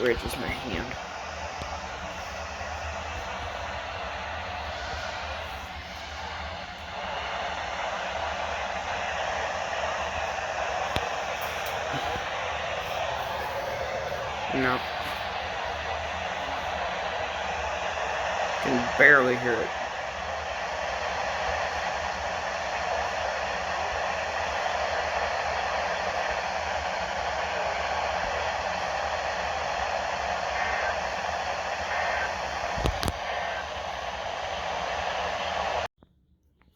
ridge is my hand. No. I can barely hear it.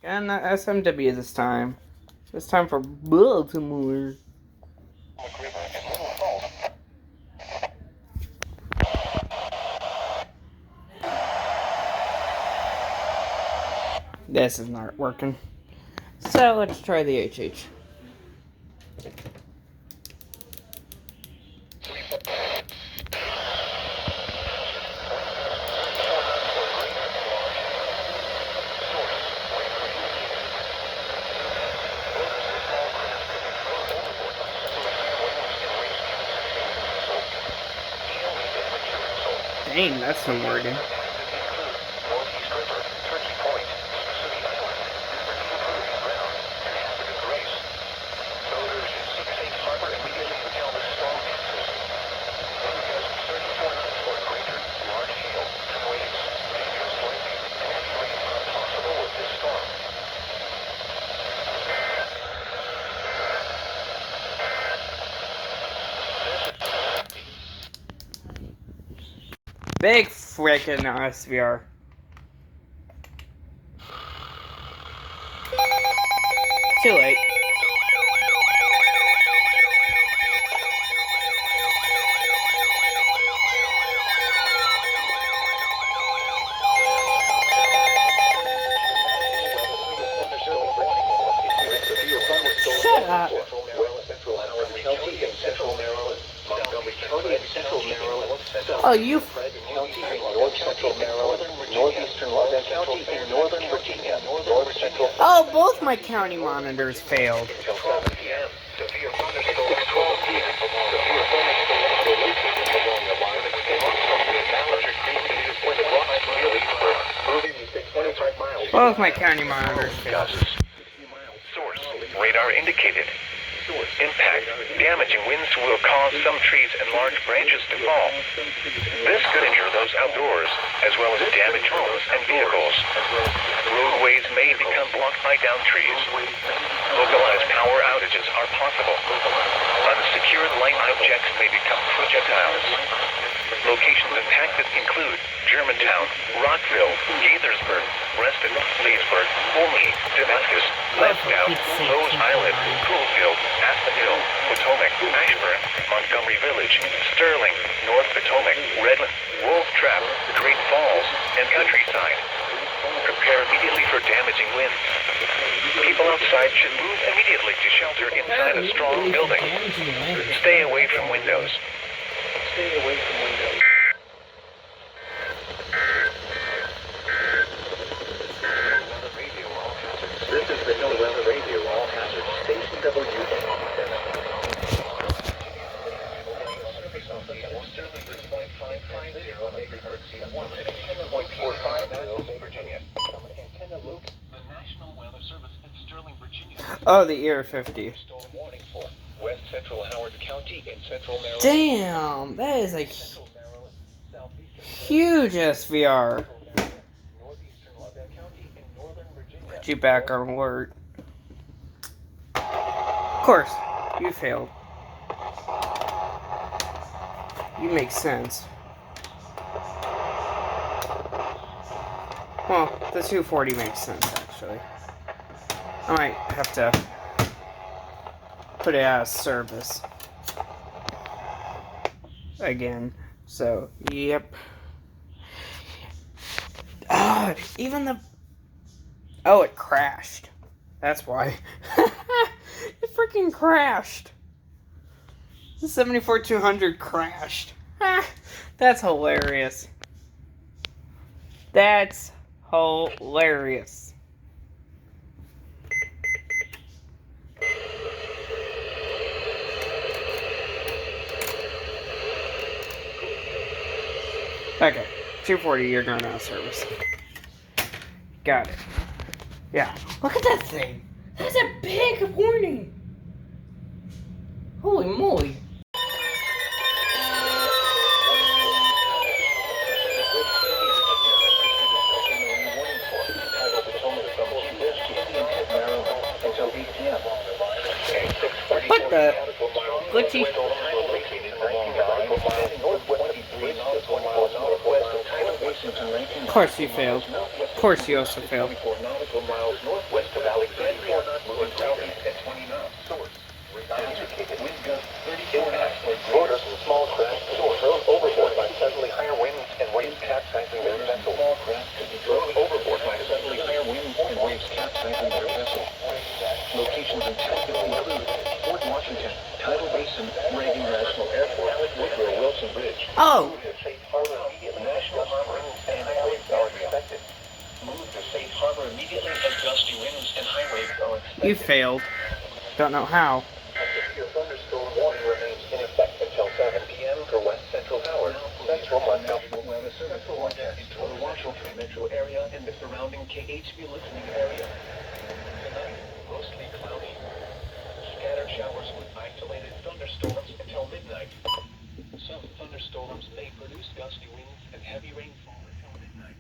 And not SMW this time. This time for Baltimore. This is not working. So let's try the HH. Dang, that's some wording. Big frickin' SVR. Too late. Shut up. Oh, you. Oh, both my county monitors failed. Both my county monitors failed. Source. Radar indicated. Impact. Damaging winds will cause some trees and large branches to fall. This could injure those outdoors, as well as damage homes and vehicles. Roadways may become blocked by downed trees. Localized power outages are possible. Unsecured light objects may become projectiles. Locations impacted include Germantown, Rockville, Gaithersburg, Reston, Leesburg, Olney, Damascus, Lefkow, Rose Island, Poolfield, Aspen Hill, Potomac, Ashburn, Montgomery Village, Sterling, North Potomac, Redland, Wolf Trap, Great Falls, and Countryside. Prepare immediately for damaging winds. People outside should move immediately to shelter inside a strong building. Stay away from windows. Stay away from windows. This is the NOAA Weather Radio All Hazards Station W. Oh, the Ear 50. West Central Howard County in Central Maryland. Damn, that is a huge SVR. Put you back on alert. Of course, you failed. You make sense. Well, the 240 makes sense, actually. I might have to put it out of service again. So, yep. Even the... Oh, it crashed. That's why. It freaking crashed. The 74-200 crashed. That's hilarious. That's hilarious. Okay, 240, you're going out of service. Got it. Yeah. Look at that thing. That's a big warning. Holy moly. What the? Glitchy. Of course you failed. Of course you also failed. Voters in small craft thrown overboard by suddenly higher winds and waves capsizing their vessel. Small craft could be thrown overboard by suddenly higher winds and waves capsizing their vessel. Locations in Texas include Fort Washington, Tidal Basin, Reagan National Airport, Woodrow Wilson Bridge. Oh! Safe Harbor immediately. National Harbor and high waves are expected. Move to Safe Harbor immediately as gusty winds and high waves are expected. You failed. Don't know how. Your thunderstorm warning remains in effect until 7 p.m. for West Central Tower. Central National Weather Service forecast for the Washington metro area and the surrounding KHB listening area. Tonight, mostly cloudy. Scattered showers with isolated thunderstorms until midnight. Some thunderstorms may produce gusty winds and heavy rainfall until midnight.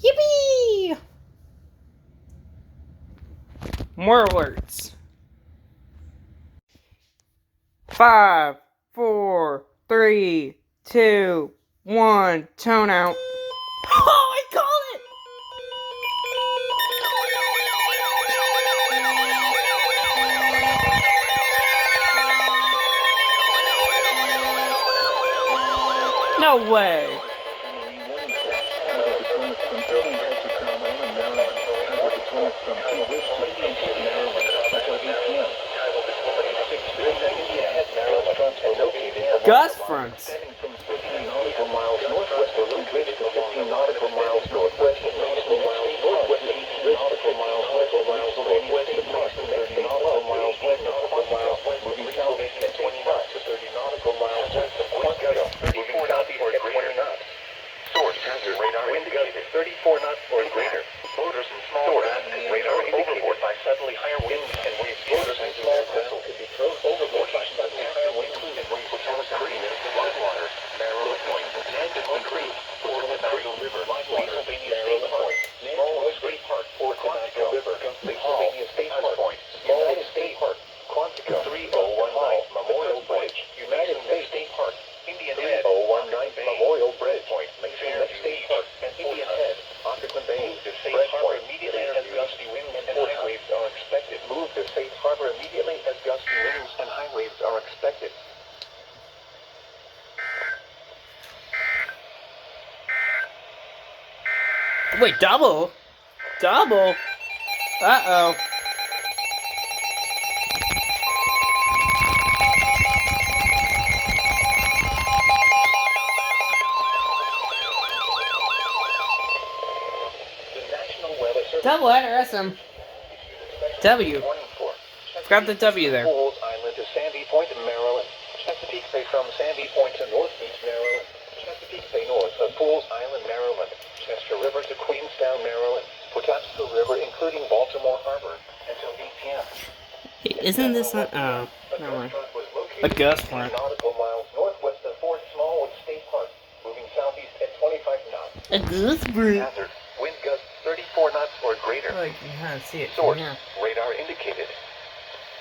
Yippee! More alerts. 5, 4, 3, 2, 1, tone out. Oh, I called it! No way. Gust fronts. Source hazard radar indicated 34 knots or greater. Motors and small craft radar overboard by suddenly higher winds and waves. Motors and small craft could be thrown overboard by suddenly higher winds and waves. Water, Maryland Point, Anderson Creek, Fort Tobacco River, Pennsylvania State Park, Small State Park, Fort Tobacco River, Pennsylvania State Park, Small State Park, Quantico, 3019 Memorial Bridge, United States State Park, Indian Head, 019 Memorial Bridge Point, Mayfair State Park, and Indian Head, Occoquan Bay, to Safe Harbor immediately as gusty winds and high waves are expected. Move to Safe Harbor immediately as gusty winds and high waves are expected. Wait, double? Double? Uh-oh. Double letter SM. W. Got the W there. Pools Island to Sandy Point in Maryland. Chesapeake Bay from Sandy Point to North Beach, Maryland. Chesapeake Bay north of Pools Island, Maryland. Chester River to Queenstown, Maryland. Patapsco River, including Baltimore Harbor, until 8 p.m. Hey, isn't this on? Oh, never mind. A gust front. Nautical miles northwest of Fort Smallwood State Park, moving southeast at 25 knots. A gust front. Hazard, wind gusts 34 knots or greater. Oh, you can kind of see it. Source, Yeah. radar indicated.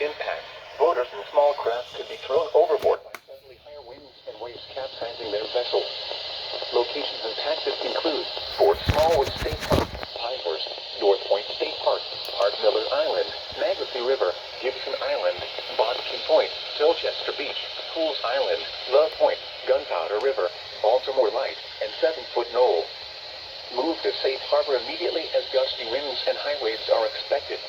Impact, boaters and small craft could be thrown overboard by suddenly higher winds and waves capsizing their vessels. Locations in Texas include Fort Smallwood State Park, Pinehurst, North Point State Park, Hart Miller Island, Magacy River, Gibson Island, Bodkin Point, Tilchester Beach, Pools Island, Love Point, Gunpowder River, Baltimore Light, and 7-Foot Knoll. Move to Safe Harbor immediately as gusty winds and high waves are expected.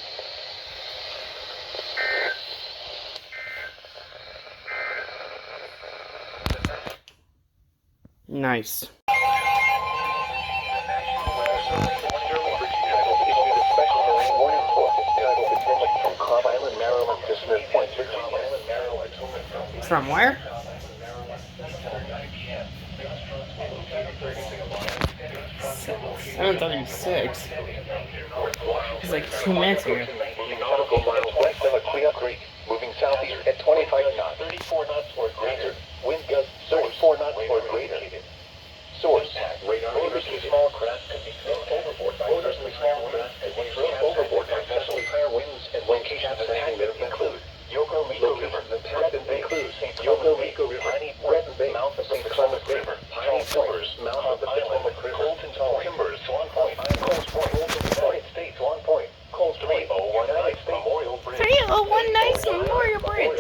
Nice. From Cobb Island, Maryland to Smith Point, Virginia. From where? 7:36. It's like 2 minutes ago. Nautical miles west of Aquia Creek, moving southeast at 25 knots. 34 knots or greater. Wind gusts 34 knots or greater. Source: radar. Motors and small craft could be thrown overboard by vessels. Higher winds and locations impacted include Yokosuka River, Yokosuka River, Piney Point, mouth of St. Columbus River, Piney Timbers, mouth of the Potomac River, Colton Timbers, Swan Point, Coles Point, United States, Swan Point, Coles 3019 Memorial Bridge, 3019 Memorial Bridge.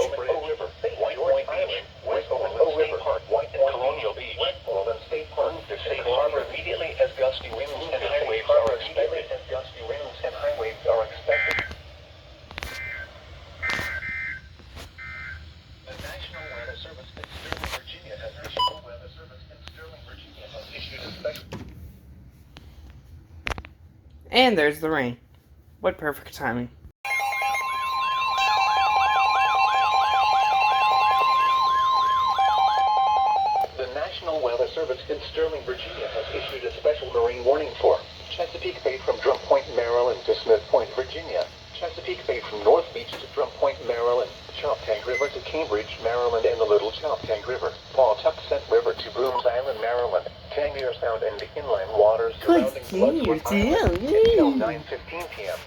River, White Point Beach, West Overland State Park, White and Colonial Beach, West Overland State Park, to Safe Harbor immediately as gusty winds and high waves are expected. The National Weather Service in Sterling, Virginia has issued a special. And there's the rain. What perfect timing. The National Weather Service in Sterling, Virginia has issued a special marine warning for Chesapeake Bay from Drum Point, Maryland to Smith Point, Virginia. Chesapeake Bay from North Beach to Drum Point, Maryland. Choptank River to Cambridge, Maryland and the Little Choptank River. Pawtuxet River to Brooms Island, Maryland. Tangier Sound and the inland waters surrounding Bloodworth Island until 9:15 p.m.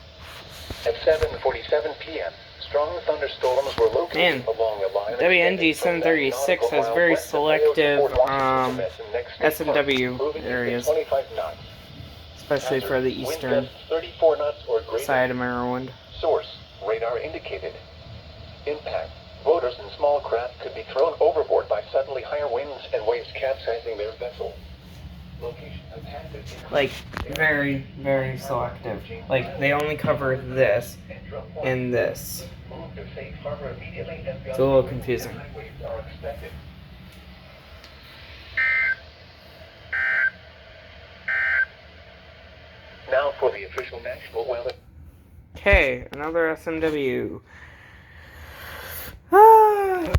At 7:47 p.m., strong thunderstorms were located along a line. WNG 736 has very selective SMW areas, especially for the eastern side of Maryland. Source: radar indicated. Impact: boaters and small craft could be thrown overboard by suddenly higher winds and waves capsizing their vessel. Location impacted. Like, very, very selective. Like, they only cover this and this. It's a little confusing. Now for the official national weather. Okay, another SMW. Ah.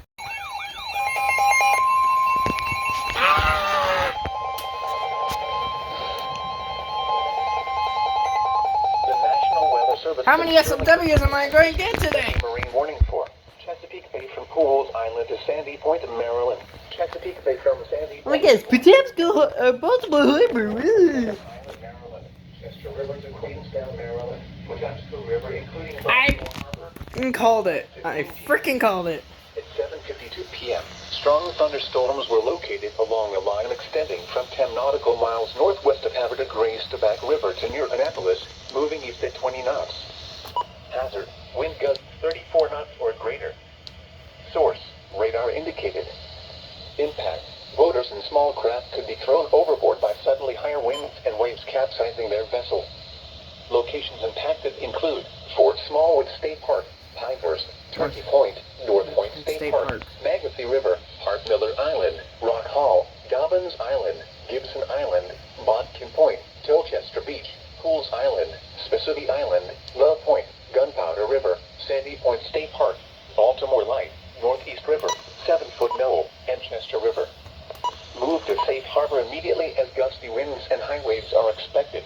How many SMWs am I going to get today? Marine warning for Chesapeake Bay from Pools Island to Sandy Point, Maryland. Chesapeake Bay from Sandy Point. Oh my gosh, perhaps go Baltimore Harbor. Chester River to Queenstown, Maryland. Pawtuxet River, including I called it. I freaking called it. At 7:52 p.m., strong thunderstorms were located along a line extending from 10 nautical miles northwest of Havre de Grace to Back River to near Annapolis, moving east at 20 knots. Hazard: wind gusts 34 knots or greater. Source: radar indicated. Impact: boaters and small craft could be thrown overboard by suddenly higher winds and waves capsizing their vessel. Locations impacted include Fort Smallwood State Park, Pinehurst, Turkey Point, North Point State Park, Magothy River, Hart Miller Island, Rock Hall, Dobbins Island, Gibson Island, Bodkin Point, Tilchester Beach, Pools Island, Spississippi Island, Love Point, Gunpowder River, Sandy Point State Park, Baltimore Light, Northeast River, 7-Foot Knoll, and Chester River. Move to safe harbor immediately as gusty winds and high waves are expected.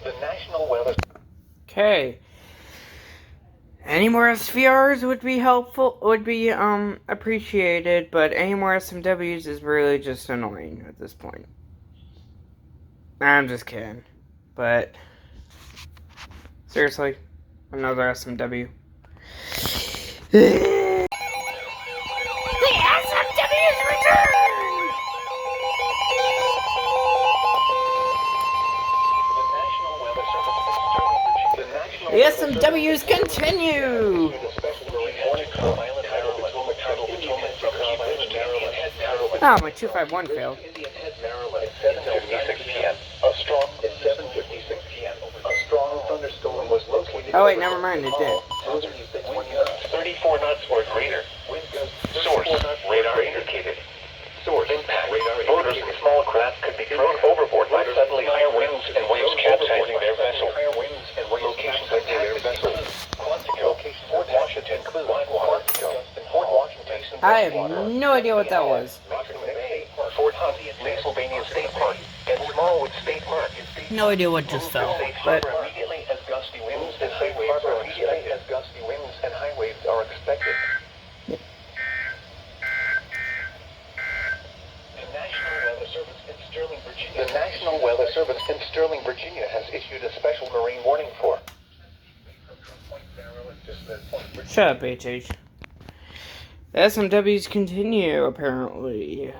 The National Weather. Okay. Any more SVRs would be helpful, would be appreciated, but any more SMWs is really just annoying at this point. I'm just kidding. But seriously, another SMW. The SMWs return! The SMWs continue! Oh, my 251 failed. Oh wait, never mind, it did. 34 knots or greater. Source: radar indicated. Source: impact. Boaters and small craft could be thrown overboard by suddenly higher winds and waves capsizing their vessel. Locations have no idea what that was. Fort Hunt, Pennsylvania State Park, and Smallwood State Park. No idea what just fell, but Immediately as gusty winds and highwaves are expected. As gusty winds and highwaves are expected. The National Weather Service in Sterling, Virginia has issued a special marine warning for. shut up, HH. The SMWs continue, apparently.